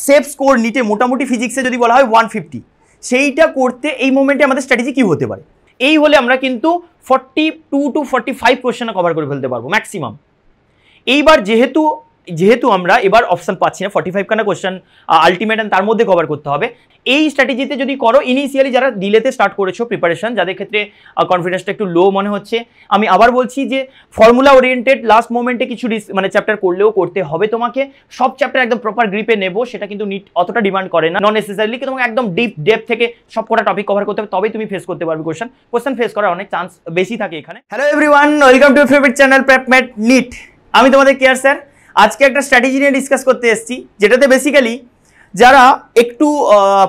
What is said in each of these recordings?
Safe score নিটে মোটামুটি ফিজিক্সে যদি বলা হয় 150, সেইটা করতে এই মোমেন্টে আমাদের স্ট্র্যাটেজি কি হতে পারে? এই হলে আমরা কিন্তু 42 to 45 কোশ্চেন কভার করে ফেলতে পারবো ম্যাক্সিমাম। এইবার যেহেতু আমরা এবার অপশন পাচ্ছি না, 45 খানা কোশ্চেন আলটিমেট তার মধ্যে কভার করতে হবে। এই স্ট্র্যাটেজিতে যদি করো, ইনিশিয়ালি যারা ডিলেতে স্টার্ট করেছো প্রিপারেশন, যাদের ক্ষেত্রে কনফিডেন্সটা একটু লো মনে হচ্ছে, আমি আবার বলছি যে ফর্মুলা ওরিয়েন্টেড লাস্ট মোমেন্টে কিছু মানে চ্যাপ্টার করলেও করতে হবে তোমাকে। সব চ্যাপ্টার একদম প্রপার গ্রিপে নেবো সেটা কিন্তু নিট অতটা ডিমান্ড করে না। নন নেসেসারিলি তোমাকে একদম ডেপ থেকে সব কটা টপিক কভার করতে হবে, তবেই তুমি ফেস করতে পারবে কোশ্চেন ফেস করার অনেক চান্স বেশি থাকে এখানে। Hello everyone, welcome to favourite channel PrepMate NEET. আমি তোমাদের কেয়ার স্যার। আজকে একটা স্ট্র্যাটেজি নিয়ে ডিসকাস করতে এসেছি, যেটাতে বেসিক্যালি যারা একটু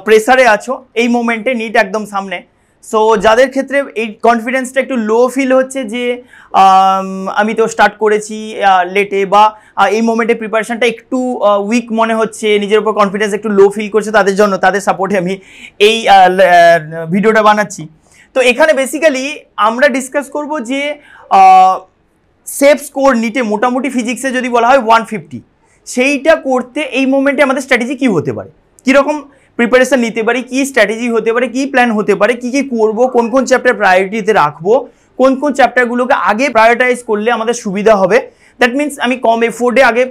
প্রেসারে আছো এই মোমেন্টে, নিট একদম সামনে, সো যাদের ক্ষেত্রে এই কনফিডেন্সটা একটু লো ফিল হচ্ছে যে আমি তো স্টার্ট করেছি লেটে, বা এই মোমেন্টে প্রিপারেশনটা একটু উইক মনে হচ্ছে, নিজের উপর কনফিডেন্স একটু লো ফিল করছে, তাদের জন্য, তাদের সাপোর্টে আমি এই ভিডিওটা বানাচ্ছি। তো এখানে বেসিক্যালি আমরা ডিসকাস করব যে সেফ স্কোর নিটে মোটামুটি ফিজিক্সে যদি বলা হয় 150, সেইটা করতে এই মোমেন্টে আমাদের স্ট্র্যাটেজি কী হতে পারে, কীরকম প্রিপারেশন নিতে পারি, কী স্ট্র্যাটেজি হতে পারে, কী প্ল্যান হতে পারে, কী কী করবো, কোন কোন চ্যাপ্টার প্রায়োরিটিতে রাখবো, কোন কোন চ্যাপ্টারগুলোকে আগে প্রায়োরিটাইজ করলে আমাদের সুবিধা হবে। দ্যাট মিনস আমি কম এফোর্টে আগে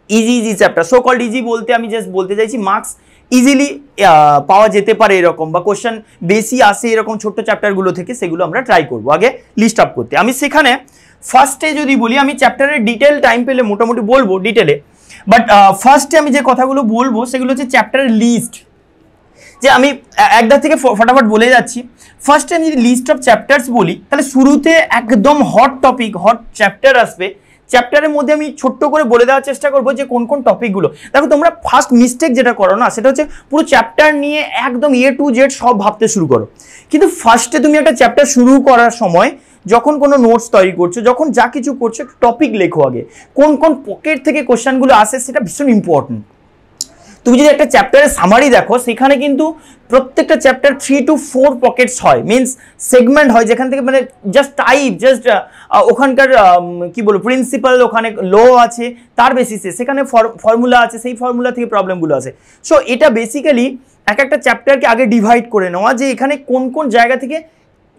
easy chapter, so called easy বলতে আমি জাস্ট বলতে চাইছি মার্কস ইজিলি পাওয়া যেতে পারে এরকম, বা কোশ্চেন বেশি আসে এরকম ছোট্ট চ্যাপ্টারগুলো থেকে, সেগুলো আমরা ট্রাই করবো আগে লিস্ট আপ করতে। আমি সেখানে ফার্স্টে যদি বলি, আমি চ্যাপ্টারের ডিটেল টাইম পেলে মোটামুটি বলবো ডিটেলে, বাট ফার্স্টে আমি যে কথাগুলো বলবো সেগুলো হচ্ছে চ্যাপ্টারের লিস্ট, যে আমি একদার থেকে ফটাফট বলে যাচ্ছি। ফার্স্টে আমি যদি লিস্ট অফ চ্যাপ্টার্স বলি, তাহলে শুরুতে একদম হট টপিক, হট চ্যাপ্টার আসবে। চ্যাপ্টারের মধ্যে আমি ছোট্ট করে বলে দেওয়ার চেষ্টা করবো যে কোন কোন টপিকগুলো। দেখো তোমরা ফার্স্ট মিস্টেক যেটা করো না, সেটা হচ্ছে পুরো চ্যাপ্টার নিয়ে একদম A to Z সব ভাবতে শুরু করো। কিন্তু ফার্স্টে তুমি একটা চ্যাপ্টার শুরু করার সময়, যখন কোনো নোটস তৈরি করছো, যখন যা কিছু করছো, একটা টপিক লেখো আগে, কোন কোন পকেট থেকে কোশ্চেনগুলো আসে, সেটা ভীষণ ইম্পর্টেন্ট। তুমি যদি একটা চ্যাপ্টারের সামারি দেখো, সেখানে কিন্তু প্রত্যেকটা চ্যাপ্টার 3 to 4 পকেটস হয়, মিনস সেগমেন্ট হয়, যেখান থেকে মানে জাস্ট ওখানকার কি বলবো প্রিন্সিপাল, ওখানে ল আছে, তার বেসিসে সেখানে ফর্মুলা আছে, সেই ফর্মুলা থেকে প্রবলেমগুলো আছে। সো এটা বেসিক্যালি একটা চ্যাপ্টারকে আগে ডিভাইড করে নেওয়া, যে এখানে কোন কোন জায়গা থেকে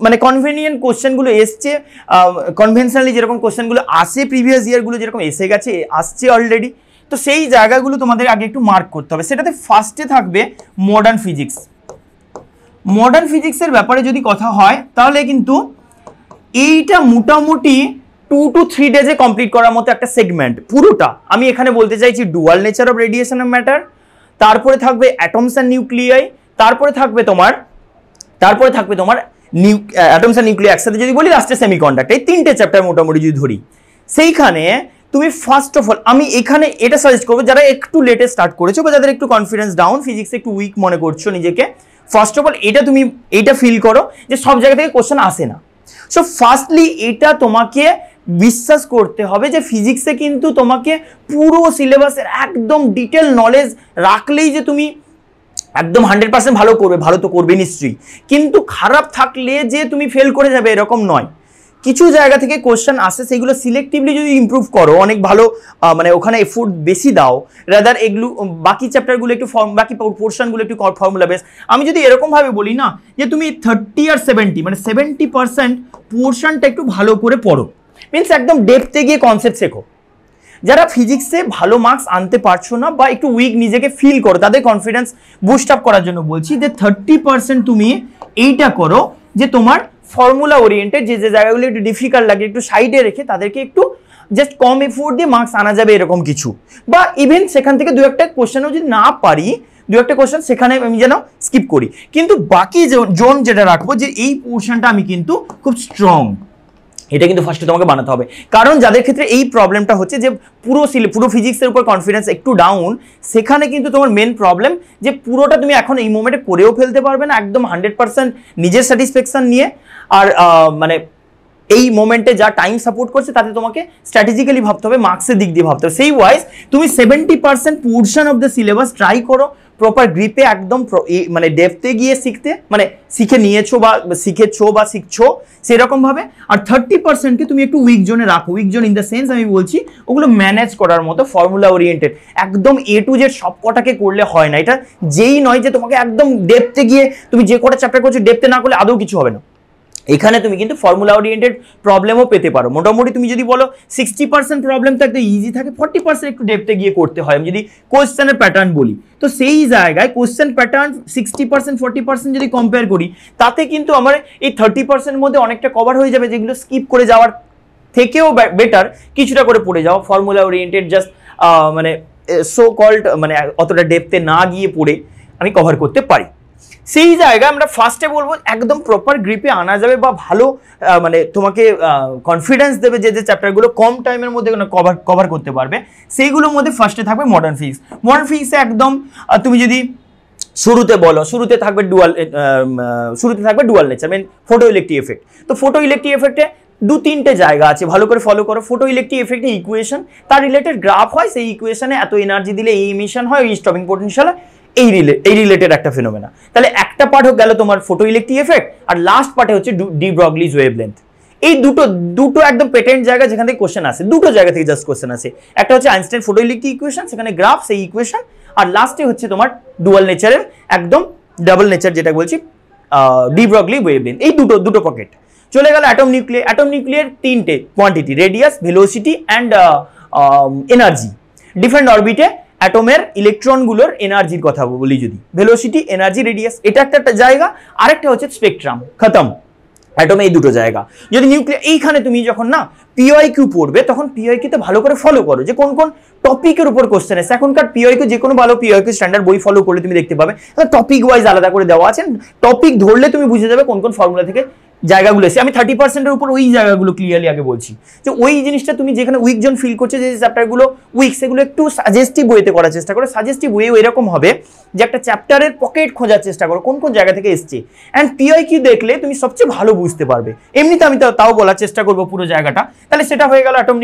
মানে কনভেনিয়েন্ট কোশ্চেনগুলো এসছে, কনভেনশনালি যেরকম কোশ্চেনগুলো আসে, প্রিভিয়াস ইয়ারগুলো যেরকম এসে গেছে, আসছে অলরেডি, তো সেই জায়গাগুলো তোমাদের আগে একটু মার্ক করতে হবে। সেটাতে ফার্স্টে থাকবে মডার্ন ফিজিক্স। মডার্ন ফিজিক্সের ব্যাপারে যদি কথা হয়, তাহলে কিন্তু এইটা মোটামুটি 2 to 3 ডেজে কমপ্লিট করার মতো একটা সেগমেন্ট পুরোটা। আমি এখানে বলতে চাইছি dual nature of radiation of matter, তারপরে থাকবে অ্যাটমস অ্যান্ড নিউক্লিয়াই, তারপরে থাকবে তোমার অ্যাটমস অ্যান্ড নিউক্লিয়াই একসাথে যদি বলি, লাস্টে সেমিকন্ডাক্টর। এই 3টে চ্যাপ্টার মোটামুটি যদি ধরি, সেইখানে তুমি ফার্স্ট অফ অল আমি এখানে এটা সাজেস্ট করবো, যারা একটু লেটে স্টার্ট করেছো বা যাদের একটু কনফিডেন্স ডাউন, ফিজিক্সে একটু উইক মনে করছো নিজেকে, ফার্স্ট অফ অল এইটা ফিল করো যে সব জায়গা থেকে কোশ্চেন আসে না। সো ফার্স্টলি এটা তোমাকে বিশ্বাস করতে হবে যে ফিজিক্সে কিন্তু তোমাকে পুরো সিলেবাসের একদম ডিটেল নলেজ রাখলেই যে তুমি একদম 100% ভালো করবে, ভালো তো করবে নিশ্চয়ই, কিন্তু খারাপ থাকলে যে তুমি ফেল করে যাবে এরকম নয়। কিছু জায়গা থেকে কোশ্চেন আসে, সেগুলো সিলেক্টিভলি যদি ইমপ্রুভ করো, অনেক ভালো মানে ওখানে এফোর্ট বেশি দাও, রাদার এগুলো বাকি চ্যাপ্টারগুলো একটু বাকি পোর্শনগুলো একটু ফর্মুলা বেস। আমি যদি এরকমভাবে বলি না, যে তুমি 30 আর 70 মানে 70% পোর্শনটা একটু ভালো করে পড়ো, মিনস একদম ডেপথে গিয়ে কনসেপ্ট শেখো। যারা ফিজিক্সে ভালো মার্কস আনতে পারছো না বা একটু উইক নিজেকে ফিল করো, তাদের কনফিডেন্স বুস্ট আপ করার জন্য বলছি যে 30% তুমি এইটা করো, যে তোমার ফর্মুলা ওরিয়েন্টেড যে জায়গাগুলো একটু ডিফিকাল্ট লাগে একটু সাইডে রেখে তাদেরকে একটু জাস্ট কম এফোর্ট দিয়ে মার্কস আনা যাবে এরকম কিছু, বা ইভেন সেখান থেকে 2-1 কোশ্চেনও যদি না পারি, 2-1 কোশ্চেন সেখানে আমি যেন স্কিপ করি, কিন্তু বাকি জোন যেটা রাখবো, যে এই পোর্শনটা আমি কিন্তু খুব স্ট্রং, এটা কিন্তু ফার্স্টে তোমাকে বানাতে হবে। কারণ যাদের ক্ষেত্রে এই প্রবলেমটা হচ্ছে যে পুরো ফিজিক্সের উপর কনফিডেন্স একটু ডাউন, সেখানে কিন্তু তোমার মেন প্রবলেম যে পুরোটা তুমি এখন এই মোমেন্টে করেও ফেলতে পারবে না একদম 100% নিজের স্যাটিসফ্যাকশন নিয়ে, আর মানে এই মোমেন্টে যা টাইম সাপোর্ট করছে তাতে তোমাকে স্ট্র্যাটেজিক্যালি ভাবতে হবে, মার্কসের দিক দিয়ে ভাবতে হবে। সেই ওয়াইজ তুমি 70% portion of the syllabus try করো, প্রপার গ্রিপে একদম মানে ডেপথে গিয়ে শিখতে, মানে শিখে নিয়েছো বা শিখেছো বা শিখছো সেরকম ভাবে। আর 30%কে তুমি একটু উইক জোনে রাখো। Week zone in the sense আমি বলছি ওগুলো ম্যানেজ করার মতো, ফর্মুলা ওরিয়েন্টেড। একদম A to Z সব কটাকে করলে হয় না। এটা যেই নয় যে তোমাকে একদম ডেপথে গিয়ে তুমি যে কটা চ্যাপ্টার করছো ডেপথে না করলে আদৌ কিছু হবে না। এখানে তুমি কিন্তু ফর্মুলা ওরিয়েন্টেড প্রবলেমও পেতে পারো। মোটামুটি তুমি যদি বলো 60% প্রবলেম তো একদম ইজি থাকে, 40% একটু ডেপথে গিয়ে করতে হয়। আমি যদি কোশ্চেনের প্যাটার্ন বলি তো সেই জায়গায় কোশ্চেন প্যাটার্ন 60% 40% যদি কম্পেয়ার করি তাতে কিন্তু আমার এই 30% মধ্যে অনেকটা কভার হয়ে যাবে, যেগুলো স্কিপ করে যাওয়ার থেকেও বেটার কিছুটা করে পড়ে যাও ফর্মুলা ওরিয়েন্টেড, জাস্ট মানে সো কল্ড মানে অতটা ডেপথে না গিয়ে পড়ে আমি কভার করতে পারি। সেই জায়গায় আমরা ফার্স্টে বলবো একদম প্রপার গ্রিপে আনা যাবে বা ভালো মানে তোমাকে কনফিডেন্স দেবে যে যে চ্যাপ্টারগুলো কম টাইমের মধ্যে কভার করতে পারবে সেইগুলোর মধ্যে ফার্স্টে থাকবে মডার্ন ফিজিক্স। মডার্ন ফিজিক্সে একদম তুমি যদি শুরুতে বলো, শুরুতে থাকবে ডুয়াল নেচার, মানে ফটো ইলেকট্রিক এফেক্ট। তো ফটো ইলেকট্রিক এফেক্টে 2-3টে জায়গা আছে, ভালো করে ফলো করো। ফটো ইলেকট্রিক এফেক্টে ইকুয়েশন, তার রিলেটেড গ্রাফ হয়, সেই ইকুয়েশনে এত এনার্জি দিলে এই ইমিশন হয়, এই স্টপিং পোটেনশিয়াল হয়, এই রিলেটেড একটা ফিনোমেনা। তাহলে একটা পার্ট হোক গেল তোমার ফটো ইলেকট্রিক এফেক্ট, আর লাস্ট পার্টে হচ্ছে ডি ব্রগলিজ ওয়েভলেন্থ। এই দুটো একদম পেটেন্ট জায়গা যেখান থেকে কোশ্চেন আসে, দুটো জায়গা থেকে জাস্ট কোশ্চেন আসে। একটা হচ্ছে আইনস্টাইন ফটো ইলেকট্রিক ইকুয়েশন, সেখানে গ্রাফ, সেই ইকুয়েশন, আর লাস্টে হচ্ছে তোমার ডুয়াল নেচারের একদম ডাবল নেচার যেটা বলছি ডি ব্রগলি ওয়েভলেন্থ। এই দুটো পকেট চলে গেল। অ্যাটম নিউক্লিয়ার 3টে quantity, radius, velocity and energy. Different অরবিটে অ্যাটমের ইলেকট্রনগুলোর এনার্জির কথা বলি, যদি ভেলোসিটি, এনার্জি, রেডিয়াস, এটা একটা জায়গা। আরেকটা হচ্ছে স্পেকট্রাম, খতম। অ্যাটমে এই দুটো জায়গা। যদি নিউক্লিয়ার, এইখানে তুমি যখন না পিওয়াইকিউ পড়বে তখন পিওয়াইকিউতে ভালো করে ফলো করো যে কোন কোন টপিকের উপর কোশ্চেন আছে। এখনকার পিওয়াইকিউ যে কোনো ভালো পিওয়াইকিউ স্ট্যান্ডার্ড বই ফলো করলে তুমি দেখতে পাবে টপিক ওয়াইজ আলাদা করে দেওয়া আছে। টপিক ধরলে তুমি বুঝে যাবে কোন কোন ফর্মুলা থেকে জায়গাগুলো এসে। আমি 30%-এর উপর ওই জায়গাগুলো ক্লিয়ারলি আগে বলছি যে ওই জিনিসটা তুমি যেখানে উইক জোন ফিল করছো, যে চ্যাপ্টারগুলো উইক, সেগুলো একটু সাজেস্টিভ ওয়েতে করার চেষ্টা করো। সাজেস্টিভ ওয়ে এরকম হবে যে একটা চ্যাপ্টারের পকেট খোঁজার চেষ্টা করো কোন কোন জায়গা থেকে এসছে, অ্যান্ড পিওয়াইকিউ দেখলে তুমি সবচেয়ে ভালো বুঝতে পারবে। এমনিতে আমি তাও বলার চেষ্টা করবো পুরো জায়গাটা। তাহলে সেটা হয়ে গেল অ্যাটম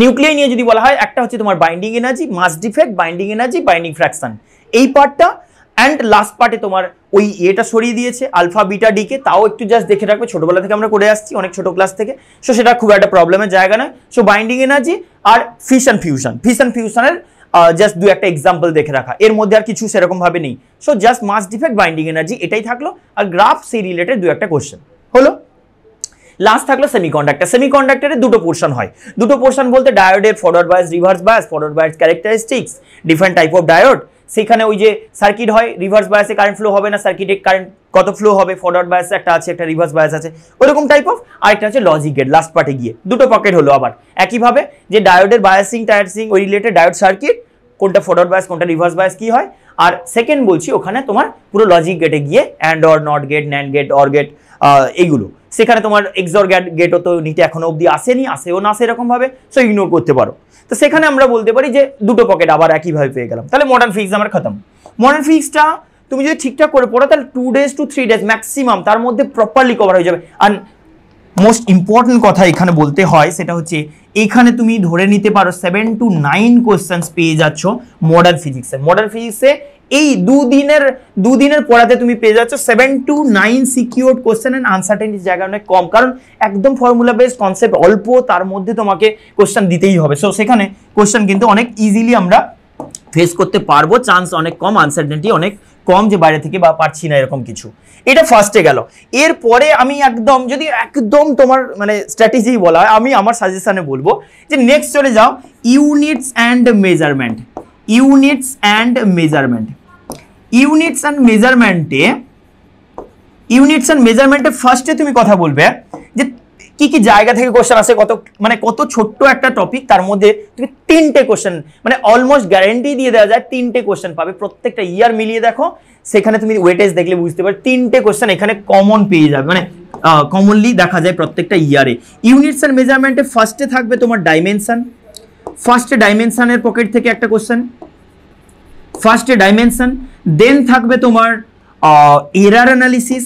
নিউক্লিয়ার নিয়ে যদি বলা হয়, একটা হচ্ছে তোমার binding energy, mass defect, binding energy, binding fraction, এই পার্টটা। অ্যান্ড লাস্ট পার্টে তোমার ওই এটা সরিয়ে দিয়েছে আলফা বিটা ডি কে, তাও একটু জাস্ট দেখে রাখবে, ছোটবেলা থেকে আমরা করে আসছি অনেক ছোট ক্লাস থেকে, সো সেটা খুব একটা প্রবলেমের জায়গা নয়। সো বাইন্ডিং এনার্জি আর ফিশন ফিউশনের জাস্ট দু একটা এক্সাম্পল দেখে রাখা, এর মধ্যে আর কিছু সেরকম ভাবে নেই। সো জাস্ট মাস ডিফেক্ট, বাইন্ডিং এনার্জি এটাই থাকলো, আর গ্রাফ সেই রিলেটেড দু একটা কোশ্চেন হলো। লাস্ট থাকলো সেমিকন্ডাক্টরের দুটো পোর্শন হয়। দুটো পোর্শন বলতে ডায়োডের forward bias, reverse bias, forward bias characteristics, different type of diode. সেখানে ওই যে সার্কিট হয়, রিভার্স বায়াসে কারেন্ট ফ্লো হবে না, সার্কিটে কারেন্ট কত ফ্লো হবে, ফরওয়ার্ড বায়াসে একটা আছে, একটা রিভার্স বায়াস আছে, ওরকম টাইপ অফ। আরেকটা হচ্ছে লজিক গেট, লাস্ট পার্টে গিয়ে দুটো পকেট হলো। আবার একইভাবে যে ডায়োডের বায়াসিং টায়ারসিং ওই রিলেটেড ডায়োড সার্কিট, কোনটা ফরওয়ার্ড বায়াস কোনটা রিভার্স বায়াস কি হয়। আর সেকেন্ড বলছি ওখানে তোমার পুরো লজিক গেটে গিয়ে and or, not gate, nand gate, or gate, এইগুলো। সেখানে তোমার এক্সর গেটও তো নিতে এখনো অব্দি আসেনি, আসেও না সেরকম ভাবে, সো ইগনোর করতে পারো। তো সেখানে আমরা বলতে পারি যে দুটো পকেট আবার একইভাবে পেয়ে গেলাম। তাহলে মডার্ন ফিজিক্স আমার খতম। মডার্ন ফিজিক্সটা তুমি যদি ঠিকঠাক করে পড়ো তাহলে 2 days to 3 days ম্যাক্সিমাম তার মধ্যে প্রপারলি কভার হয়ে যাবে। আর মোস্ট ইম্পর্টেন্ট কথা এখানে বলতে হয় সেটা হচ্ছে এখানে তুমি ধরে নিতে পারো 7 to 9 কোশ্চেন্স পেয়ে যাচ্ছ মডার্ন ফিজিক্সে। এই দুদিনের পড়াতে তুমি পেয়ে যাচ্ছ 7 to 9 সিকিউরড কোশ্চেন, এন্ড আনসার্টেনিটির জায়গা অনেক কম, কারণ একদম ফর্মুলা বেসড কনসেপ্ট অল্প, তার মধ্যে তোমাকে কোশ্চেন দিতেই হবে। সো সেখানে কোশ্চেন কিন্তু অনেক ইজিলি আমরা ফেস করতে পারবো, চান্স অনেক কম, আনসার্টেনিটি অনেক কম যে বাইরে থেকে বা পারছি না এরকম কিছু। এটা ফার্স্টে গেল। এরপরে আমি যদি একদম তোমার মানে স্ট্র্যাটেজি বলা হয়, আমি আমার সাজেশনে বলবো যে নেক্সট চলে যাও ইউনিটস অ্যান্ড মেজারমেন্টে ফার্স্টে তুমি কথা বলবে যে কি কি জায়গা থেকে কোশ্চেন আসে, কত ছোট্ট একটা টপিক, তার মধ্যে তুমি 3টে কোশ্চেন মানে অলমোস্ট গ্যারান্টি দিয়ে দেওয়া যায় 3টে কোশ্চেন পাবে প্রত্যেকটা ইয়ার মিলিয়ে দেখো। সেখানে তুমি ওয়েটেজ দেখলে বুঝতে পারো 3টে কোশ্চেন এখানে কমন পেয়ে যাবে, মানে কমনলি দেখা যায় প্রত্যেকটা ইয়ারে। ইউনিটস এন্ড মেজারমেন্টে ফার্স্টে থাকবে তোমার ডাইমেনশনের পকেট থেকে একটা কোশ্চেন, দেন থাকবে তোমার এরার অ্যানালিসিস,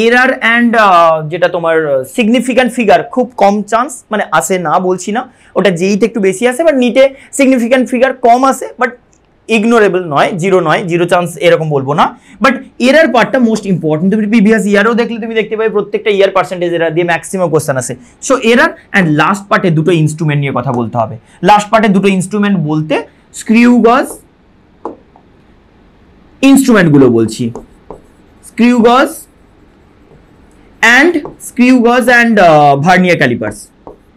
এরার অ্যান্ড যেটা তোমার সিগনিফিক্যান্ট ফিগার, খুব কম চান্স, মানে আসে না বলছি না, ওটা যেইতে একটু বেশি আসে, বাট নিটে সিগনিফিক্যান্ট ফিগার কম আসে, বাট ইগনোরেবল নয়, জিরো নয়, জিরো চান্স এরকম বলবো না, বাট এরার পার্টটা মোস্ট ইম্পর্টেন্ট। তুমি প্রিভিয়াস ইয়ারও দেখলে তুমি দেখতে পাবে প্রত্যেকটা ইয়ার পার্সেন্টেজ এরার দিয়ে ম্যাক্সিমাম কোশ্চেন আছে। সো এরার অ্যান্ড লাস্ট পার্টে দুটো ইনস্ট্রুমেন্ট নিয়ে কথা বলতে হবে। লাস্ট পার্টে দুটো ইনস্ট্রুমেন্ট বলতে স্ক্রিউ গজ ইনস্ট্রুমেন্টগুলো বলছি, স্ক্রিউ গজ অ্যান্ড ভার্নিয়ার ক্যালিপার্স।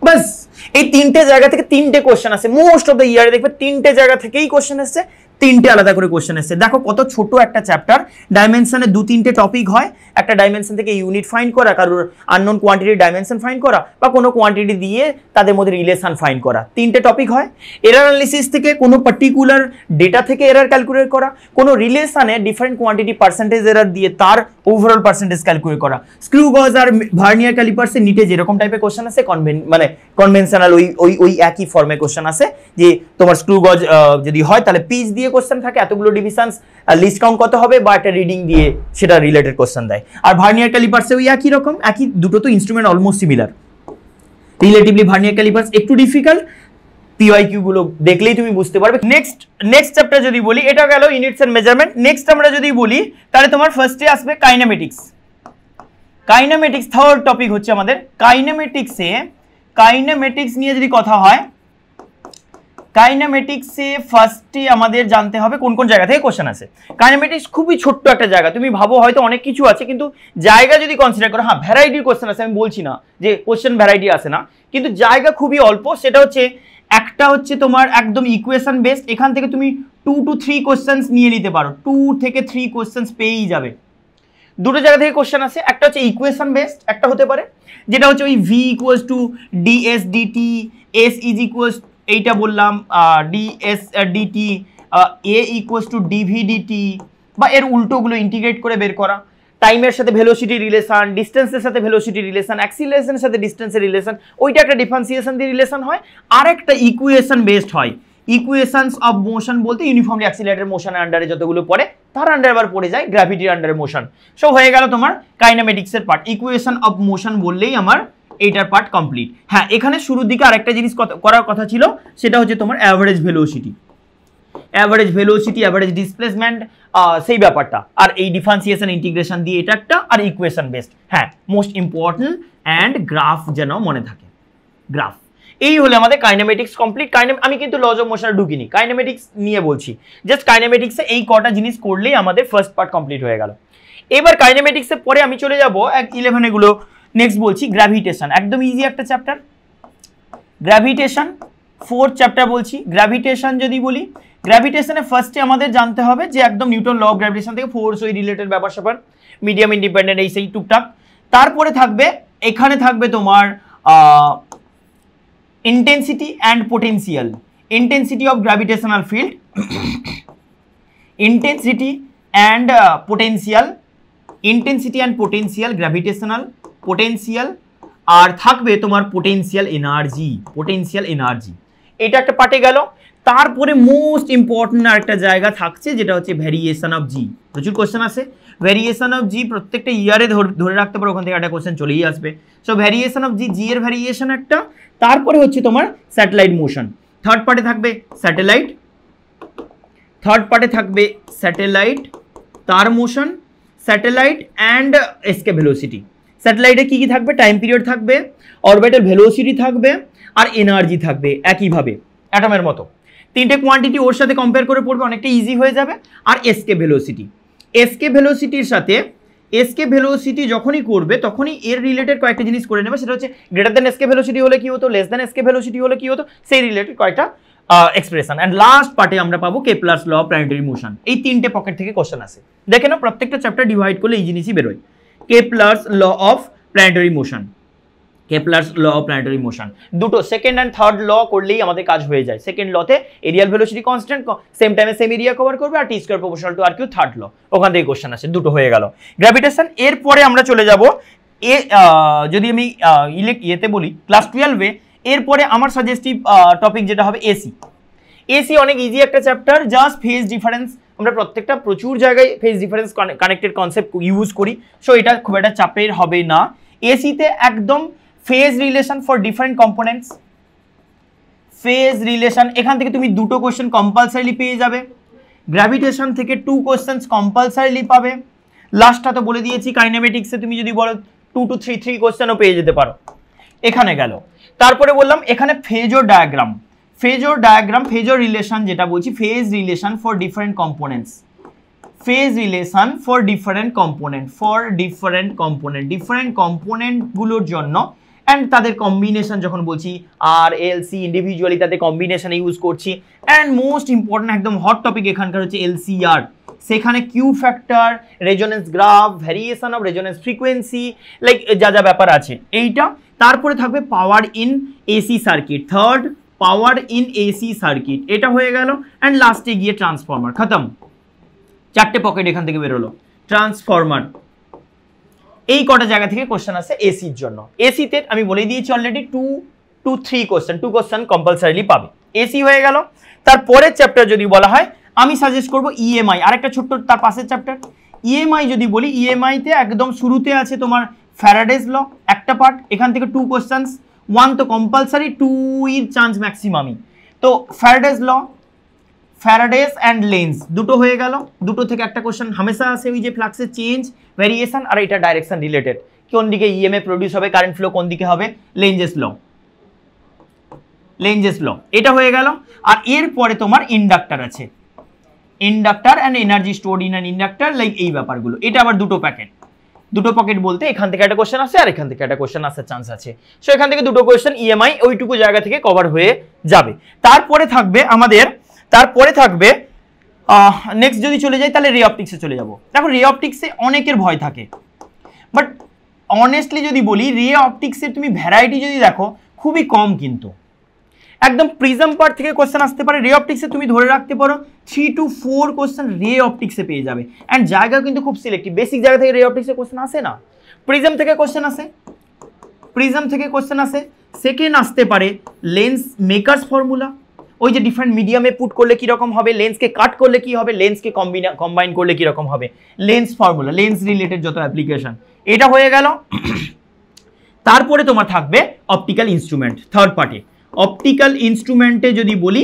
বাস এই তিনটে জায়গা থেকে তিনটে কোশ্চেন আছে মোস্ট অফ দ্য ইয়ারে, দেখবে তিনটে জায়গা থেকেই কোশ্চেন এসছে, তিনটে আলাদা করে কোশ্চেন এসছে। দেখো কত ছোট একটা চ্যাপ্টার, ডাইমেনশনে 2-3টে টপিক হয়, একটা ডাইমেনশন থেকে ইউনিট ফাইন্ড করা, কারোর আননোন কোয়ান্টিটির ডাইমেনশন ফাইন্ড করা, বা কোনো কোয়ান্টিটি দিয়ে তাদের মধ্যে রিলেশন ফাইন্ড করা, তিনটে টপিক হয়। এরার অ্যানালিসিস থেকে কোনো পার্টিকুলার ডেটা থেকে এরার ক্যালকুলেট করা, কোনো রিলেশনে ডিফারেন্ট কোয়ান্টিটি পার্সেন্টেজ এরার দিয়ে তার ওভারঅল পার্সেন্টেজ ক্যালকুলেট করা। স্ক্রু গজ আর ভার্নিয়ার ক্যালিপার্সে নিটে যেরকম টাইপের কোশ্চেন আছে মানে কনভেনশনাল ওই একই ফর্মে কোশ্চেন আছে, যে তোমার স্ক্রু গজ যদি হয় তাহলে পিচ দিয়ে কোশ্চেন থাকে, এতগুলো ডিভিশনস, লিস্ট কাউন্ট কত হবে বা একটা রিডিং দিয়ে সেটা রিলেটেড কোশ্চেন দেয়। আর ভার্নিয়ার ক্যালিপার্সে ওই একই রকম, একই, দুটো তো instrument almost similar. Relatively vernier callipers একটু ডিফিকাল্ট, পিওয়াইকিউ গুলো দেখলেই তুমি বুঝতে পারবে। নেক্সট চ্যাপ্টার যদি বলি, এটা গেল ইউনিটস এন্ড মেজারমেন্ট। নেক্সট আমরা যদি বলি তাহলে তোমার ফার্স্টে আসবে কাইনেমেটিক্স। কাইনেমেটিক্স থার্ড টপিক হচ্ছে আমাদের। কাইনেমেটিক্স নিয়ে যদি কথা হয়, কাইনেমেটিক্সে ফার্স্টে আমাদের জানতে হবে কোন কোন জায়গা থেকে কোশ্চেন আছে। কাইনেমেটিক্স খুবই ছোট্ট একটা জায়গা, তুমি ভাবো হয়তো অনেক কিছু আছে, কিন্তু জায়গা যদি কনসিডার করো, হ্যাঁ ভ্যারাইটির কোশ্চেন আছে, আমি বলছি না যে কোশ্চেন ভ্যারাইটি আছে না, কিন্তু জায়গা খুবই অল্প। সেটা হচ্ছে একটা হচ্ছে তোমার একদম ইকুয়েশন বেসড, এখান থেকে তুমি 2 to 3 কোশ্চেন্স নিয়ে নিতে পারো, 2 থেকে 3 কোশ্চেন্স পেয়েই যাবে। দুটো জায়গা থেকে কোশ্চেন আছে, একটা হচ্ছে ইকুয়েশন বেসড, একটা হতে পারে যেটা হচ্ছে ওই V equals to DS DT, S is equals এইটা বললাম DS DT, A equals to DV DT, বা এর উল্টোগুলো ইন্টিগ্রেট করে বের করা। টাইমের সাথে ভেলোসিটি রিলেশন, ডিস্টেন্সের সাথে ভেলোসিটি রিলেশন, অ্যাক্সিলারেশনের সাথে ডিস্টেন্সের রিলেশন, ওইটা একটা ডিফারেন্সিয়েশন দিয়ে রিলেশন হয়। আর একটা ইকুয়েশন বেসড হয়, ইকুয়েশনস অফ মোশন বলতে ইউনিফর্মলি অ্যাক্সিলারেটেড মোশনের আন্ডারে যতগুলো পড়ে তার আন্ডারে আবার পড়ে যায় গ্র্যাভিটির আন্ডারে মোশন। সো হয়ে গেল তোমার কাইনেমেটিক্সের পার্ট। ইকুয়েশন অফ মোশন বললেই আমার এইটার পার্ট কমপ্লিট। হ্যাঁ, এখানে শুরুর দিকে আরেকটা জিনিস করার কথা ছিল, সেটা হচ্ছে তোমার অ্যাভারেজ ভেলোসিটি, অ্যাভারেজ ডিসপ্লেসমেন্ট, সেই ব্যাপারটা। আর এই ডিফারেন্সিয়েশন ইন্টিগ্রেশন দিয়ে এটা একটা, আর ইকুয়েশন বেসড। হ্যাঁ, মোস্ট ইম্পর্টেন্ট, অ্যান্ড গ্রাফ যেন মনে থাকে, গ্রাফ। এই হলে আমাদের কাইনেমেটিক্স কমপ্লিট। আমি কিন্তু লজ অফ মোশনে ঢুকিনি, কাইনেমেটিক্স নিয়ে বলছি। জাস্ট কাইনেমেটিক্সে এই কটা জিনিস করলেই আমাদের ফার্স্ট পার্ট কমপ্লিট হয়ে গেল। এবার কাইনেমেটিক্সের পরে আমি চলে যাব 11 এগুলো। নেক্সট বলছি গ্র্যাভিটেশন, একদম ইজি একটা চ্যাপ্টার। গ্র্যাভিটেশন 4th চ্যাপ্টার বলছি। গ্র্যাভিটেশন যদি বলি, গ্র্যাভিটেশনে ফার্স্টে আমাদের জানতে হবে যে একদম নিউটন ল অফ গ্র্যাভিটেশন থেকে ফোর্স ওই রিলেটেড ব্যাপার স্যাপার, মিডিয়াম ইন্ডিপেন্ডেন্ট, এই সেই টুকটাক। তারপরে থাকবে, এখানে থাকবে তোমার intensity and potential, intensity of gravitational field, intensity and potential gravitational potential, আর থাকবে তোমার পোটেনশিয়াল এনার্জি। এটা একটা পার্টে গেল। তারপরে মোস্ট ইম্পর্টেন্ট আরেকটা জায়গা থাকছে, যেটা হচ্ছে ভ্যারিয়েশন অফ জি। প্রচুর কোশ্চেন আছে ভ্যারিয়েশন অফ জি, প্রত্যেকটা ইয়ারে ধরে রাখতে পারো, ওখান থেকে একটা কোশ্চেন চলেই আসবে। সো ভ্যারিয়েশন অফ জি, জি এর ভ্যারিয়েশন একটা। তারপরে হচ্ছে তোমার স্যাটেলাইট মোশন, থার্ড পার্টে থাকবে স্যাটেলাইট, তার motion, satellite and escape velocity. স্যাটেলাইটে কি কি থাকবে? টাইম পিরিয়ড থাকবে, অরবিটাল ভেলোসিটি থাকবে, আর এনার্জি থাকবে একইভাবে অ্যাটমের মতো। তিনটে কোয়ান্টিটি ওর সাথে কম্পেয়ার করে পড়বে, অনেকটা ইজি হয়ে যাবে। আর এসকেপ ভেলোসিটির সাথে এসকেপ ভেলোসিটি যখনই করবে তখনই এর রিলেটেড কয়েকটা জিনিস করে নেবে। সেটা হচ্ছে গ্রেটার দ্যান এসকেপ ভেলোসিটি হলে কি হতো, লেস দ্যান এসকেপ ভেলোসিটি হলে কি হতো, সেই রিলেটেড কয়েকটা এক্সপ্রেশন। অ্যান্ড লাস্ট পার্টে আমরা পাবো Kepler's law of planetary motion. এই তিনটে পকেট থেকে কোশ্চেন আসে। দেখে নাও, প্রত্যেকটা চ্যাপ্টার ডিভাইড করলে এই জিনিসই বেরোয়। Kepler's law of planetary motion, দুটো সেকেন্ড অ্যান্ড থার্ড ল করলেই আমাদের কাজ হয়ে যায়। সেকেন্ড লতে এরিয়াল ভেলোসিটি কনস্ট্যান্ট, সেম টাইমে সেম এরিয়া কভার করবে, আর T square proportional to R cube third law, ওখান থেকে কোশ্চেন আসে। দুটো হয়ে গেল গ্র্যাভিটেশন। এরপরে আমরা চলে যাব যদি আমি ইয়েতে বলি ক্লাস 12-এ, এরপরে আমার সাজেস্টিভ টপিক যেটা হবে এসি। অনেক ইজি একটা চ্যাপ্টার, জাস্ট ফেজ ডিফারেন্স। আমরা প্রত্যেকটা প্রচুর জায়গায় phase difference connected concept use করি, সো এটা খুব একটা চাপের হবে না। এসিতে একদম phase relation for different components, phase relation, এখান থেকে তুমি দুটো কোশ্চেন কম্পালসারিলি পেয়ে যাবে। গ্র্যাভিটেশন থেকে 2 কোশ্চেন্স কম্পালসারিলি পাবে। লাস্টটা তো বলে দিয়েছি, কাইনেমেটিক্সে তুমি যদি বলো 2 to 3 কোশ্চেনও পেয়ে যেতে পারো। এখানে গেল। তারপরে বললাম এখানে ফেজর ডায়াগ্রাম, ফেজর রিলেশন যেটা বলছি, phase relation for different components, phase relation for different কম্পোনেন্টগুলোর জন্য অ্যান্ড তাদের কম্বিনেশন যখন বলছি আর এল সি ইন্ডিভিজুয়ালি তাদের কম্বিনেশন ইউজ করছি। অ্যান্ড মোস্ট ইম্পর্টেন্ট একদম হট টপিক এখানকার হচ্ছে এলসিআর, সেখানে Q factor, resonance graph, variation of resonance frequency, like যা যা ব্যাপার আছে এইটা। তারপরে থাকবে power in AC circuit, third power in AC circuit, এটা হয়ে গেল। অ্যান্ড লাস্টে গিয়ে ট্রান্সফর্মার, খতম। 4টে পকেট এখান থেকে বেরোলো। ট্রান্সফর্মার, এই কটা জায়গা থেকে কোশ্চেন আসে এসির জন্য। এসিতে আমি বলে দিয়েছি অলরেডি 2 to 3 কোশ্চেন কম্পালসারিলি পাবে। এসি হয়ে গেল। তারপরের চ্যাপ্টার যদি বলা হয়, আমি সাজেস্ট করব ইএমআই, আরেকটা ছোট্ট তার পাশের চ্যাপ্টার। ইএমআই যদি বলি, ইএমআইতে একদম শুরুতে আছে তোমার ফ্যারাডেজ ল একটা পার্ট, এখান থেকে 2 কোশ্চেন্স, 1 তো কম্পালসারি, 2 এর চান্স ম্যাক্সিমামই। তো ফ্যারাডেজ ল, ফ্যারাডেজ অ্যান্ড লেন্স দুটো হয়ে গেল। দুটো থেকে একটা কোশ্চেন হামেশা আসে, ওই যে ফ্লাক্সের চেঞ্জ, ভ্যারিয়েশন, আর এটা ডাইরেকশন রিলেটেড, কোন দিকে ইএমএফ প্রডিউস হবে, কারেন্ট ফ্লো কোন দিকে হবে, লেঞ্জেস ল, এটা হয়ে গেল। আর এরপরে তোমার ইন্ডাক্টর আছে, inductor and energy stored in an inductor, like এই ব্যাপারগুলো। এটা আবার দুটো পকেট বলতে এখান থেকে একটা কোশ্চেন আসে আর এখান থেকে একটা কোশ্চেন আসার চান্স আছে। সো এখান থেকে দুটো কোশ্চেন ইএমআই ওইটুকু জায়গা থেকে কভার হয়ে যাবে। তারপরে থাকবে আমাদের, নেক্সট যদি চলে যাই তাহলে রে অপটিক্সে চলে যাব। দেখো রে অপটিক্সে অনেকের ভয় থাকে, বাট অনেস্টলি যদি বলি রে অপটিক্সের তুমি ভ্যারাইটি যদি দেখো খুবই কম, কিন্তু একদম প্রিজম পার্ট থেকে কোশ্চেন আসতে পারে। রে অপটিক্সে তুমি ধরে রাখতে পারো 3 to 4 কোশ্চেন রে অপটিক্সে পেয়ে যাবে। অ্যান্ড জায়গা কিন্তু খুব সিলেক্টিভ, বেসিক জায়গা থেকে রে অপটিক্সে কোশ্চেন আসে না, প্রিজম থেকে কোশ্চেন আসে। সেকেন্ড আসতে পারে লেন্স মেকার্স ফর্মুলা, ওই যে ডিফারেন্ট মিডিয়ামে পুট করলে কীরকম হবে, লেন্সকে কাট করলে কি হবে, লেন্সকে কম্বাইন করলে কীরকম হবে, লেন্স ফর্মুলা, লেন্স রিলেটেড যত অ্যাপ্লিকেশন, এটা হয়ে গেল। তারপরে তোমার থাকবে অপটিক্যাল ইনস্ট্রুমেন্ট, থার্ড পার্টে। অপটিক্যাল ইনস্ট্রুমেন্টে যদি বলি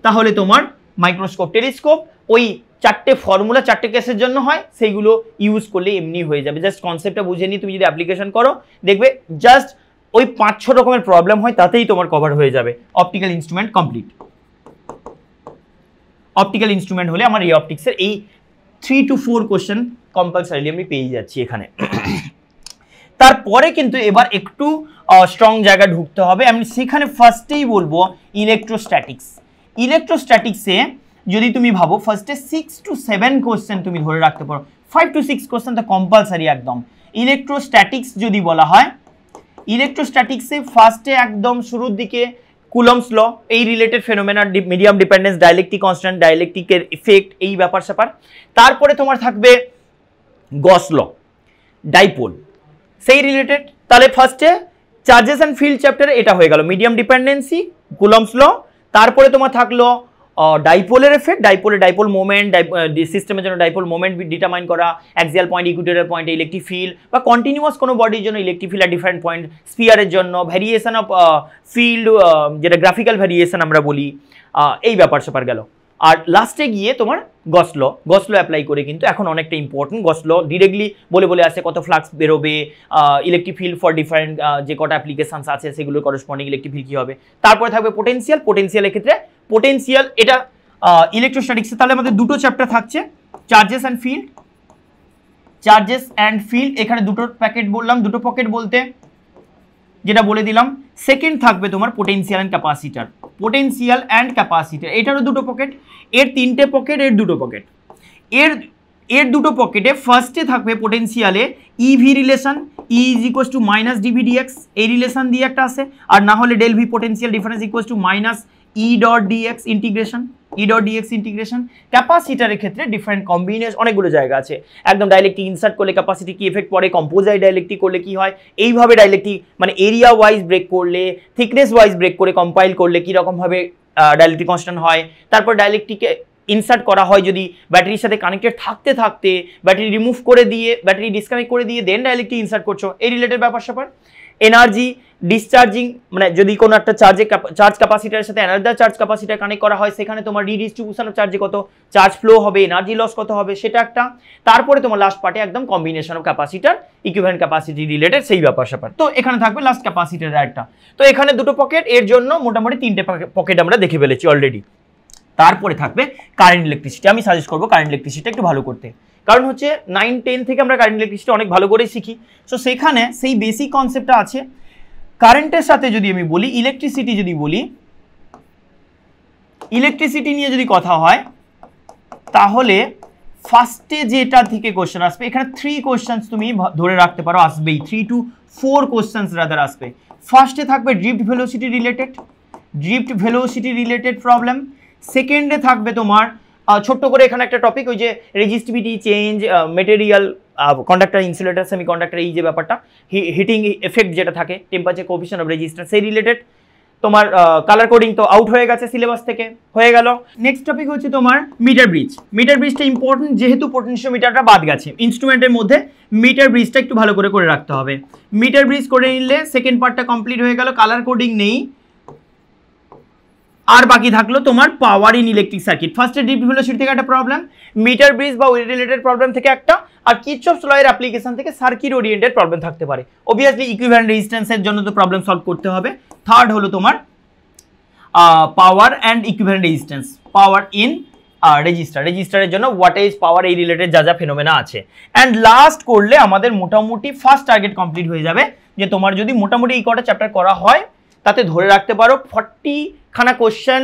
তাহলে তোমার মাইক্রোস্কোপ, টেলিস্কোপ, ওই 4টে ফর্মুলা 4টে কেসের জন্য হয়, সেইগুলো ইউজ করলে এমনি হয়ে যাবে। জাস্ট কনসেপ্টটা বুঝে নিয়ে তুমি যদি অ্যাপ্লিকেশন করো দেখবে জাস্ট ওই 5-6 রকমের প্রবলেম হয়, তাতেই তোমার কভার হয়ে যাবে। Optical instrument complete. Optical instrument হলে আমার রে অপটিক্সের এই 3 to 4 কোশ্চেন কম্পালসারিলি আমি পেয়ে যাচ্ছি এখানে। তারপরে কিন্তু এবার একটু স্ট্রং জায়গা ঢুকতে হবে। আমি সেখানে ফার্স্টেই বলবো ইলেকট্রোস্ট্যাটিক্সে যদি তুমি ভাবো ফার্স্টে 6 to 7 কোশ্চেন তুমি ধরে রাখতে পারো, 5 to 6 কোশ্চেন তো কম্পালসারি একদম। ইলেকট্রোস্ট্যাটিক্স যদি বলা হয়, ইলেকট্রোস্ট্যাটিক্সে ফার্স্টে একদম শুরুর দিকে কুলম্বস ল, এই related phenomena, medium dependence, dielectric constant, ডাইলেকট্রিকের ইফেক্ট, এই ব্যাপার স্যাপার। তারপরে তোমার থাকবে গস ল, ডাইপোল, সেই রিলেটেড। তাহলে ফার্স্টে চার্জেস অ্যান্ড ফিল্ড চ্যাপ্টারে এটা হয়ে গেল, মিডিয়াম ডিপেন্ডেন্সি, কুলম্বস ল। তারপরে তোমার থাকলো ডাইপোলের এফেক্ট, ডাইপোল মোমেন্ট, সিস্টেমের জন্য ডাইপোল মোমেন্ট ডিটারমাইন করা, অ্যাক্সিয়াল পয়েন্ট, ইকুইটোরিয়াল পয়েন্টে ইলেকট্রিক ফিল্ড, বা কন্টিনিউয়াস কোনো বডির জন্য ইলেকট্রিক ফিল্ড আর ডিফারেন্ট পয়েন্ট, স্পিয়ারের জন্য ভ্যারিয়েশন অফ ফিল্ড, যেটা গ্রাফিক্যাল ভ্যারিয়েশন আমরা বলি, এই ব্যাপার স্যাপার গেল। আর লাস্টে গিয়ে তোমার গস ল অ্যাপ্লাই করে কিন্তু এখন অনেকটা ইম্পর্টেন্ট। গস ল ডিরেক্টলি বলে আসে কত ফ্লাক্স বেরোবে, ইলেকট্রিক ফিল্ড ফর ডিফারেন্ট যে কটা অ্যাপ্লিকেশনস আছে সেগুলো করেসপন্ডিং ইলেকট্রিক ফিল্ড কী হবে। তারপরে থাকবে পোটেনশিয়ালের ক্ষেত্রে পোটেনশিয়াল, এটা ইলেকট্রোস্ট্যাটিক্সে তাহলে আমাদের দুটো চ্যাপ্টার থাকছে, চার্জেস অ্যান্ড ফিল্ড। এখানে দুটো প্যাকেট বললাম, দুটো পকেট বলতে যেটা বলে দিলাম। সেকেন্ড থাকবে তোমার পোটেনশিয়াল অ্যান্ড ক্যাপাসিটার, এটারও দুটো পকেট, এর 3টে পকেট, এর দুটো পকেট। এর দুটো পকেটে ফার্স্টে থাকবে পোটেনশিয়ালে E V relation, E is equals to minus d V d x, এই রিলেশন দিয়ে একটা আসে, আর না হলে del V potential difference equals to minus E dot d x integration. ক্যাপাসিটারের ক্ষেত্রে ডিফারেন্ট কম্বিনেশন অনেকগুলো জায়গা আছে, একদম ডাইলেকট্রিক ইনসার্ট করলে ক্যাপাসিটি কি এফেক্ট পড়ে, কম্পোজাইট ডাইলেকট্রিক করলে কি হয়, এইভাবে ডাইলেকট্রিক মানে এরিয়া ওয়াইজ ব্রেক করলে, থিকনেস ওয়াইজ ব্রেক করে কম্পাইল করলে কীরকমভাবে ডাইলেকট্রিক কনস্ট্যান্ট হয়। তারপর ডাইলেকট্রিকে ইনসার্ট করা হয় যদি ব্যাটারির সাথে কানেক্টেড থাকতে ব্যাটারি রিমুভ করে দিয়ে, ব্যাটারি ডিসকানেক্ট করে দিয়ে দেন ডাইলেকট্রিক ইনসার্ট করছো, এই রিলেটেড ব্যাপার স্যাপার। এনার্জি ডিসচার্জিং, মানে যদি কোনো একটা চার্জ ক্যাপাসিটারের সাথে অ্যানাদার চার্জ ক্যাপাসিটার কানেক্ট করা হয়, সেখানে তোমার রিডিস্ট্রিবিউশন অফ চার্জে কত চার্জ ফ্লো হবে, এনার্জি লস কত হবে, সেটা একটা। তারপরে তোমার লাস্ট পার্টে একদম combination of capacitor equivalent capacity related সেই ব্যাপার। তো এখানে থাকবে লাস্ট ক্যাপাসিটার একটা। তো এখানে দুটো পকেট, এর জন্য মোটামুটি 3টে পকেট আমরা দেখে ফেলেছি অলরেডি। তারপরে থাকবে কারেন্ট ইলেকট্রিসিটি। আমি সাজেস্ট করবো কারেন্ট ইলেকট্রিসিটি একটু ভালো করতে, কারণ হচ্ছে 9-10 থেকে আমরা কারেন্ট ইলেকট্রিসিটি অনেক ভালো করেই শিখি। সো সেখানে সেই বেসিক কনসেপ্টটা আছে। কারেন্টের সাথে যদি আমি বলি, ইলেকট্রিসিটি যদি বলি, ইলেকট্রিসিটি নিয়ে যদি কথা হয়, তাহলে ফার্স্টে যেটা থেকে কোশ্চেন আসবে, এখানে 3 কোশ্চেন তুমি ধরে রাখতে পারো আসবেই, 3 to 4 কোশ্চেন রাদার আসবে। ফার্স্টে থাকবে ড্রিফট ভেলোসিটি রিলেটেড প্রবলেম। সেকেন্ডে থাকবে তোমার ছোট্ট করে এখানে একটা টপিক, ওই যে resistivity change, material, conductor, insulator, semi conductor, এই যে ব্যাপারটা হিটিং এফেক্ট যেটা থাকে, টেম্পারেচার কোএফিশিয়েন্ট অফ রেজিস্ট্যান্স, সেই রিলেটেড। তোমার কালার কোডিং তো আউট হয়ে গেছে, সিলেবাস থেকে হয়ে গেল। নেক্সট টপিক হচ্ছে তোমার মিটার ব্রিজটা ইম্পর্টেন্ট, যেহেতু পোটেনশিওমিটারটা বাদ গেছে ইনস্ট্রুমেন্টের মধ্যে, মিটার ব্রিজটা একটু ভালো করে রাখতে হবে। মিটার ব্রিজ করে নিলে সেকেন্ড পার্টটা কমপ্লিট হয়ে গেল। কালার কোডিং নেই, আর বাকি থাকলো তোমার পাওয়ার ইন ইলেকট্রিক সার্কিট। ফার্স্টে ড্রিফট ভেলোসিটি থেকে একটা প্রবলেম, মিটার ব্রিজ বা ওই রিলেটেড প্রবলেম থেকে একটা, আর কিরচফস ল এর অ্যাপ্লিকেশন থেকে সার্কিট ওরিয়েন্টেড প্রবলেম থাকতে পারে। অবভিয়াসলি ইকুইভ্যালেন্ট রেজিস্ট্যান্সের জন্য তো প্রবলেম সলভ করতে হবে। থার্ড হলো তোমার power and equivalent resistance, power in রেজিস্টারের জন্য ওয়াটেজ, পাওয়ার, এই রিলেটেড যা ফেনোমেনা আছে। অ্যান্ড লাস্ট করলে আমাদের মোটামুটি ফার্স্ট টার্গেট কমপ্লিট হয়ে যাবে, যে তোমার যদি মোটামুটি এই কটা চ্যাপ্টার করা হয়, তাতে ধরে রাখতে পারো 40 খানা কোশ্চেন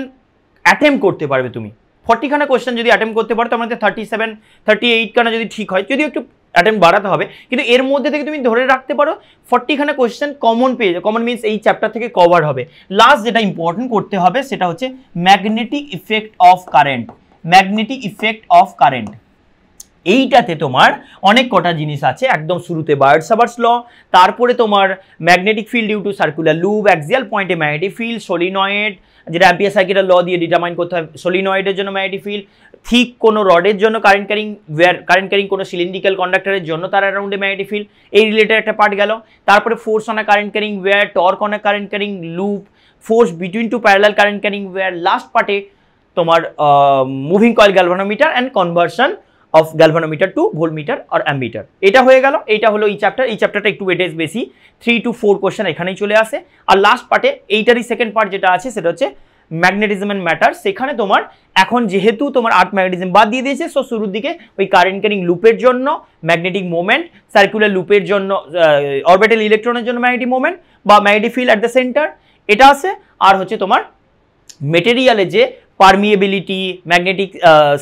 অ্যাটেম্প করতে পারবে তুমি। 40 খানা কোশ্চেন যদি অ্যাটেম্প করতে পারো, তার মধ্যে 37-38 খানা যদি ঠিক হয়, যদিও একটু অ্যাটেম্প বাড়াতে হবে, কিন্তু এর মধ্যে থেকে তুমি ধরে রাখতে পারো 40 খানা কোশ্চেন কমন পেয়ে যাবে। কমন মিনস এই চ্যাপ্টার থেকে কভার হবে। লাস্ট যেটা ইম্পর্টেন্ট করতে হবে সেটা হচ্ছে ম্যাগনেটিক ইফেক্ট অফ কারেন্ট। এইটাতে তোমার অনেক কটা জিনিস আছে, একদম শুরুতে বার্নস ল, তারপরে তোমার magnetic field due to circular loop, axial পয়েন্টে ম্যাগনেটিক ফিল্ড, সলিনয়েড, যেটা অ্যাম্পিয়ার সার্কিটের ল দিয়ে ডিটারমাইন করতে হয়, সলিনয়েডের জন্য ম্যাগনেটিক ফিল্ড, ঠিক কোনো রডের জন্য কারেন্ট ক্যারিং কোনো সিলিন্ড্রিক্যাল কন্ডাক্টরের জন্য তার অ্যারাউন্ডে ম্যাগনেটিক ফিল্ড, এই রিলেটেড একটা পার্ট গেল। তারপরে force on a current carrying wire, torque on a current carrying loop, force between two parallel current carrying wire. Last পার্টে তোমার moving coil galvanometer and conversion of galvanometer to voltmeter আর ammeter. এটা হয়ে গেল, এইটা হলো এই চ্যাপ্টারটা একটু ওয়েটেজ বেশি, 3 to 4 কোশ্চেন এখানেই চলে আসে। আর লাস্ট পার্টে এইটারই সেকেন্ড পার্ট যেটা আছে, সেটা হচ্ছে ম্যাগনেটিজম এন্ড ম্যাটার। সেখানে তোমার এখন যেহেতু তোমার আর্থ ম্যাগনেটিজম বাদ দিয়ে দিয়েছে, সো শুরুর দিকে ওই কারেন্ট ক্যারিং লুপের জন্য ম্যাগনেটিক মোমেন্ট, সার্কুলার লুপের জন্য অরবিটাল ইলেকট্রনের জন্য ম্যাগনেটিক মোমেন্ট বা magnetic field at the centre, এটা আছে। আর হচ্ছে তোমার মেটেরিয়ালে যে পারমিয়েবিলিটি, ম্যাগনেটিক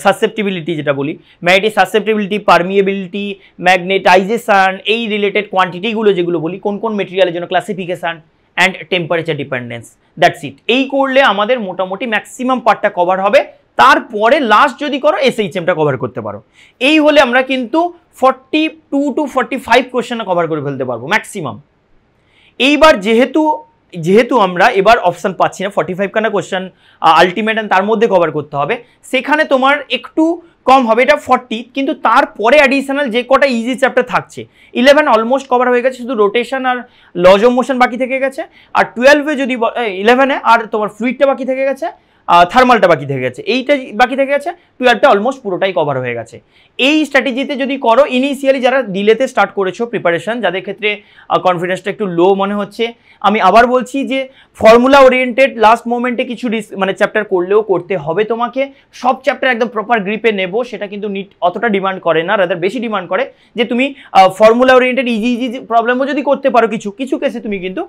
সাসেপ্টিবিলিটি, যেটা বলি ম্যাগনেটিক সাসেপ্টিবিলিটি, পারমিয়েবিলিটি, ম্যাগনেটাইজেশন, এই রিলেটেড কোয়ান্টিটিগুলো যেগুলো বলি, কোন কোন মেটেরিয়ালের জন্য classification and temperature dependence, that's it. এই করলে আমাদের মোটামুটি ম্যাক্সিমাম পার্টটা কভার হবে। তারপরে লাস্ট যদি করো এসএইচএমটা কভার করতে পারো। এই হলে আমরা কিন্তু 42 to 45 কোশ্চেন কভার করে ফেলতে পারবো ম্যাক্সিমাম। এইবার যেহেতু আমরা এবার অপশান পাচ্ছি না, 45 খানা কোশ্চেন আলটিমেট তার মধ্যে কভার করতে হবে, সেখানে তোমার একটু কম হবে, এটা 40, কিন্তু তারপরে অ্যাডিশনাল যে কটা ইজি চ্যাপ্টার থাকছে, 11 অলমোস্ট কভার হয়ে গেছে, শুধু রোটেশন আর লজ অফ মোশন বাকি থেকে গেছে। আর 12-এ যদি 11-এ আর তোমার ফ্লুইডটা বাকি থেকে গেছে, থার্মালটা বাকি থেকে গেছে, এইটা বাকি থেকে গেছে, 12টা অলমোস্ট পুরোটাই কভার হয়ে গেছে। এই স্ট্র্যাটেজিতে যদি করো, ইনিশিয়ালি যারা ডিলেতে স্টার্ট করেছো প্রিপারেশন, যাদের ক্ষেত্রে কনফিডেন্সটা একটু লো মনে হচ্ছে, আমি আবার বলছি যে ফর্মুলা ওরিয়েন্টেড লাস্ট মোমেন্টে কিছু মানে চ্যাপ্টার করলেও করতে হবে তোমাকে। সব চ্যাপ্টার একদম প্রপার গ্রিপে নেব সেটা কিন্তু নিট অতটা ডিমান্ড করে না, রাদার বেশি ডিমান্ড করে যে তুমি ফর্মুলা ওরিয়েন্টেড ইজি প্রবলেমও যদি করতে পারো, কিছু কেসে তুমি কিন্তু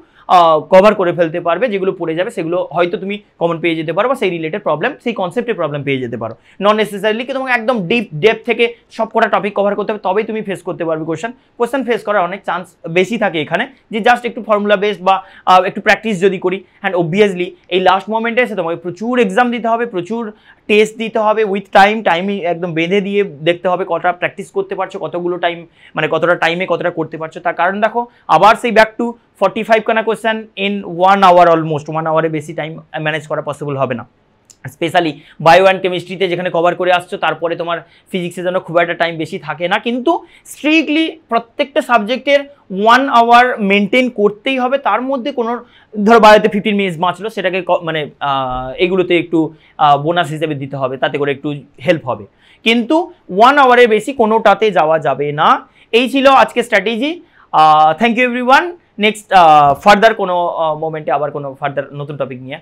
কভার করে ফেলতে পারবে। যেগুলো পড়ে যাবে সেগুলো হয়তো তুমি কমন পেয়ে যেতে পারো, বা সেই রিলেটেড প্রবলেম, সেই কনসেপ্টের প্রবলেম পেয়ে যেতে পারো। নন নেসেসারিলি কি তোমাকে একদম ডেপথ থেকে সব কটা টপিক কভার করতে হবে, তবেই তুমি ফেস করতে পারবে কোশ্চেন ফেস করার অনেক চান্স বেশি থাকে এখানে, যে জাস্ট একটু ফর্মুলা বেসড বা একটু প্র্যাকটিস যদি করি। অ্যান্ড অবভিয়াসলি এই লাস্ট মোমেন্টে এসে তোমাকে প্রচুর এক্সাম দিতে হবে, প্রচুর টেস্ট দিতে হবে, উইথ টাইম একদম বেঁধে দিয়ে দেখতে হবে কতটা প্র্যাকটিস করতে পারছো, কতগুলো টাইম, মানে কতটা টাইমে কতটা করতে পারছো। তার কারণ দেখো আবার সেই ব্যাক টু 45 খানা কোশ্চেন ইন 1 আওয়ার, অলমোস্ট 1 আওয়ারে বেশি টাইম ম্যানেজ করা পসিবল হবে না। স্পেশালি বায়ো অ্যান্ড কেমিস্ট্রিতে যেখানে কভার করে আসছো, তারপরে তোমার ফিজিক্সের জন্য খুব একটা টাইম বেশি থাকে না, কিন্তু স্ট্রিক্টলি প্রত্যেকটা সাবজেক্টের 1 আওয়ার মেনটেন করতেই হবে। তার মধ্যে কোনো ধরো বায়োতে 15 মিনিটস বাঁচলো, সেটাকে মানে এগুলোতে একটু বোনাস হিসেবে দিতে হবে, তাতে করে একটু হেল্প হবে, কিন্তু 1 আওয়ারের বেশি কোনোটাতে যাওয়া যাবে না। এই ছিল আজকে strategy. Thank you everyone. Next further কোনো মোমেন্টে আবার কোনো ফার্দার নতুন টপিক নিয়ে